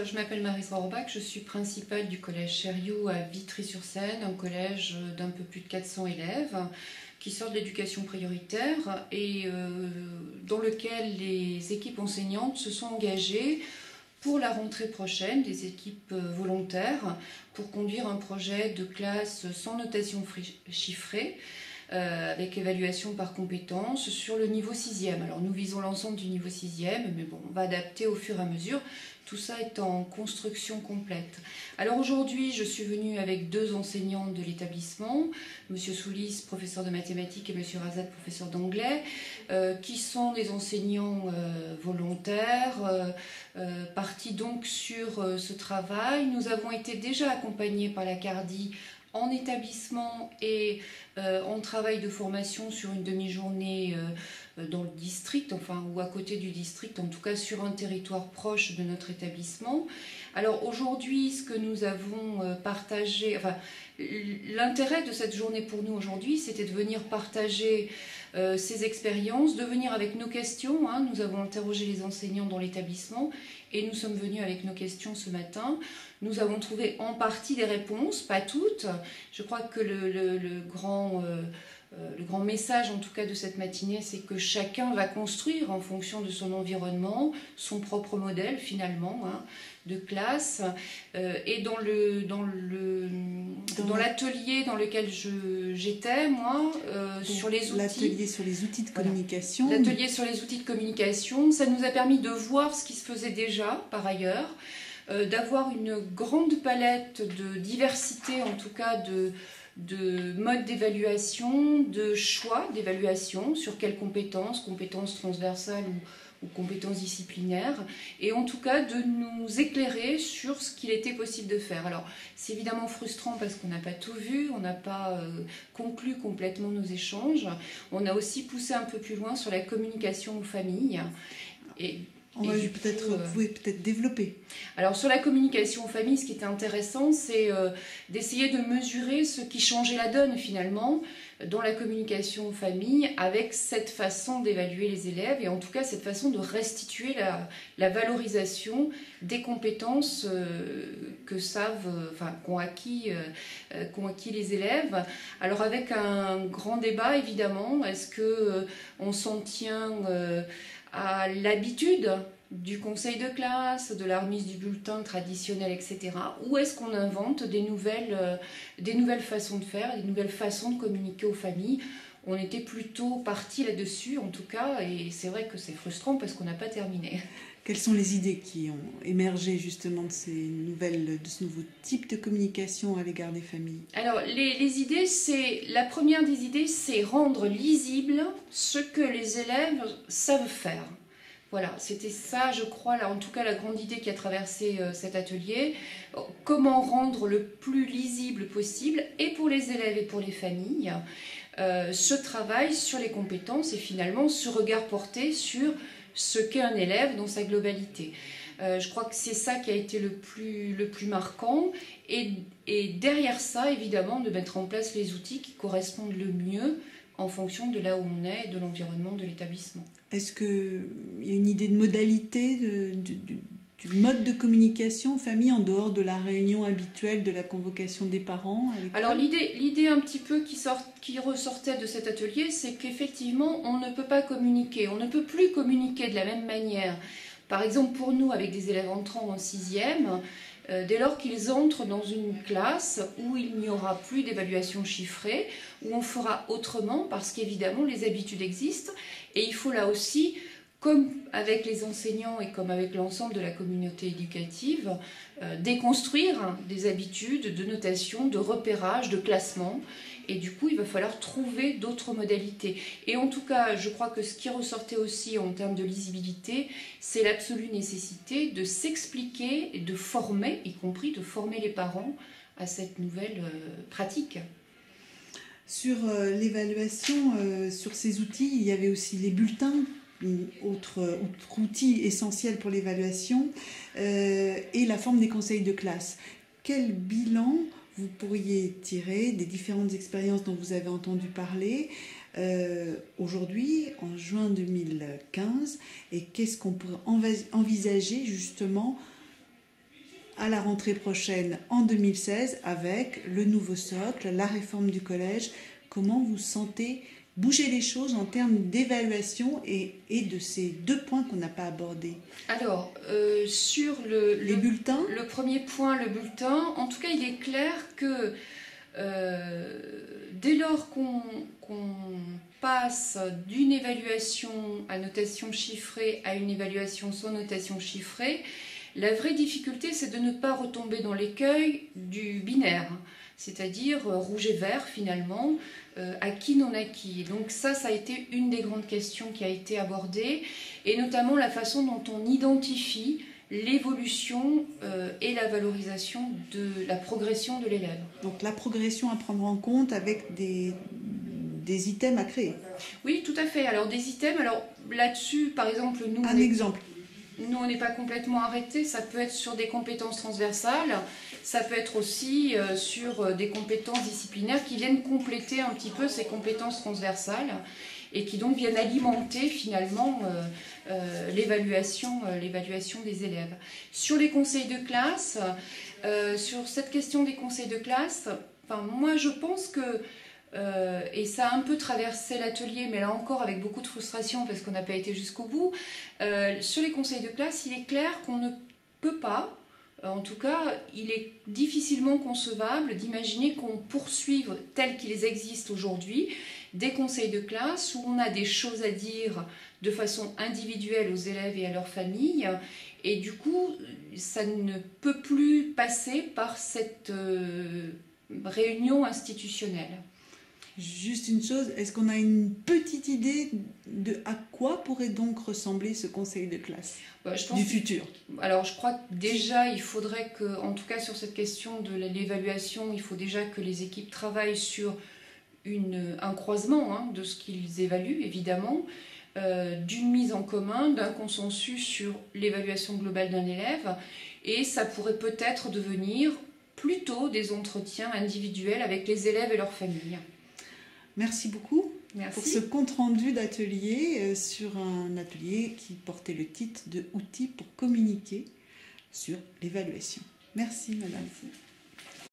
je m'appelle Maryse Rohrbach, je suis principale du collège Chériou à Vitry-sur-Seine, un collège d'un peu plus de 400 élèves qui sort de l'éducation prioritaire et dans lequel les équipes enseignantes se sont engagées pour la rentrée prochaine, des équipes volontaires, pour conduire un projet de classe sans notation chiffrée, avec évaluation par compétence sur le niveau 6e. Alors nous visons l'ensemble du niveau 6e, mais bon, on va adapter au fur et à mesure. Tout ça est en construction complète. Alors aujourd'hui, je suis venue avec 2 enseignantes de l'établissement, M. Soulis, professeur de mathématiques, et M. Razat, professeur d'anglais, qui sont des enseignants volontaires, partis donc sur ce travail. Nous avons été déjà accompagnés par la CARDI en établissement et en travail de formation sur une demi-journée dans le district, enfin, ou à côté du district, en tout cas sur un territoire proche de notre établissement. Alors aujourd'hui, ce que nous avons partagé, enfin, l'intérêt de cette journée pour nous aujourd'hui, c'était de venir partager ces expériences, de venir avec nos questions. Nous avons interrogé les enseignants dans l'établissement et nous sommes venus avec nos questions ce matin. Nous avons trouvé en partie des réponses, pas toutes. Je crois que le grand message, en tout cas, de cette matinée, c'est que chacun va construire en fonction de son environnement, son propre modèle, finalement, de classe. Et dans l'atelier dans lequel j'étais, moi, sur les outils... L'atelier sur les outils de communication. Voilà. L'atelier sur les outils de communication, ça nous a permis de voir ce qui se faisait déjà, par ailleurs, d'avoir une grande palette de diversité, en tout cas de modes d'évaluation, de choix d'évaluation, sur quelles compétences transversales ou compétences disciplinaires, et en tout cas de nous éclairer sur ce qu'il était possible de faire. Alors c'est évidemment frustrant parce qu'on n'a pas tout vu, on n'a pas conclu complètement nos échanges, on a aussi poussé un peu plus loin sur la communication aux familles. Vous pouvez peut-être développer. Alors sur la communication aux familles, ce qui était intéressant, c'est d'essayer de mesurer ce qui changeait la donne finalement dans la communication aux familles avec cette façon d'évaluer les élèves et en tout cas cette façon de restituer la valorisation des compétences qu'ont acquis les élèves. Alors avec un grand débat évidemment, est-ce qu'on s'en tient à l'habitude du conseil de classe, de la remise du bulletin traditionnel, etc. Ou est-ce qu'on invente des nouvelles façons de faire, des nouvelles façons de communiquer aux familles? On était plutôt parti là-dessus, en tout cas, et c'est vrai que c'est frustrant parce qu'on n'a pas terminé. Quelles sont les idées qui ont émergé justement de ce nouveau type de communication à l'égard des familles? Alors, les idées, la première des idées, c'est rendre lisible ce que les élèves savent faire. Voilà, c'était ça, je crois, là, en tout cas, la grande idée qui a traversé cet atelier. Comment rendre le plus lisible possible, et pour les élèves et pour les familles, ce travail sur les compétences et finalement ce regard porté sur ce qu'est un élève dans sa globalité. Je crois que c'est ça qui a été le plus marquant. Et derrière ça, évidemment, de mettre en place les outils qui correspondent le mieux en fonction de là où on est et de l'environnement de l'établissement. Est-ce qu'il y a une idée de modalité, du mode de communication aux familles en dehors de la réunion habituelle de la convocation des parents? Alors l'idée un petit peu qui ressortait de cet atelier, c'est qu'effectivement on ne peut pas communiquer, on ne peut plus communiquer de la même manière. Par exemple pour nous avec des élèves entrant en 6e, dès lors qu'ils entrent dans une classe où il n'y aura plus d'évaluation chiffrée, où on fera autrement parce qu'évidemment les habitudes existent et il faut là aussi, comme avec les enseignants et comme avec l'ensemble de la communauté éducative, déconstruire des habitudes de notation, de repérage, de classement. Et du coup, il va falloir trouver d'autres modalités. Et en tout cas, je crois que ce qui ressortait aussi en termes de lisibilité, c'est l'absolue nécessité de s'expliquer et de former, y compris de former les parents à cette nouvelle pratique. Sur l'évaluation, sur ces outils, il y avait aussi les bulletins, autre outil essentiel pour l'évaluation, et la forme des conseils de classe. Quel bilan vous pourriez tirer des différentes expériences dont vous avez entendu parler aujourd'hui, en juin 2015, et qu'est-ce qu'on pourrait envisager justement à la rentrée prochaine en 2016 avec le nouveau socle, la réforme du collège. Comment vous sentez bouger les choses en termes d'évaluation et de ces 2 points qu'on n'a pas abordés? Alors, sur les bulletins, le premier point, le bulletin, en tout cas, il est clair que dès lors qu'on passe d'une évaluation à notation chiffrée à une évaluation sans notation chiffrée, la vraie difficulté, c'est de ne pas retomber dans l'écueil du binaire, c'est-à-dire rouge et vert finalement, acquis, non acquis. Donc ça a été une des grandes questions qui a été abordée, et notamment la façon dont on identifie l'évolution et la valorisation de la progression de l'élève. Donc la progression à prendre en compte avec des items à créer. Oui, tout à fait. Alors des items, alors là-dessus, par exemple, nous... Nous, on n'est pas complètement arrêtés. Ça peut être sur des compétences transversales, ça peut être aussi sur des compétences disciplinaires qui viennent compléter un petit peu ces compétences transversales et qui donc viennent alimenter finalement l'évaluation des élèves. Sur les conseils de classe, sur cette question des conseils de classe, moi je pense que et ça a un peu traversé l'atelier, mais là encore avec beaucoup de frustration parce qu'on n'a pas été jusqu'au bout. Sur les conseils de classe, il est clair qu'on ne peut pas, en tout cas, il est difficilement concevable d'imaginer qu'on poursuive tels qu'ils existent aujourd'hui des conseils de classe où on a des choses à dire de façon individuelle aux élèves et à leurs familles. Et du coup, ça ne peut plus passer par cette réunion institutionnelle. Juste une chose, est-ce qu'on a une petite idée de à quoi pourrait donc ressembler ce conseil de classe du futur? Alors je crois que déjà il faudrait que, en tout cas sur cette question de l'évaluation, il faut déjà que les équipes travaillent sur un croisement de ce qu'ils évaluent évidemment, d'une mise en commun, d'un consensus sur l'évaluation globale d'un élève, et ça pourrait peut-être devenir plutôt des entretiens individuels avec les élèves et leurs familles. Merci beaucoup. Merci. Pour ce compte-rendu d'atelier sur un atelier qui portait le titre de « Outils pour communiquer sur l'évaluation ». Merci, madame. Merci.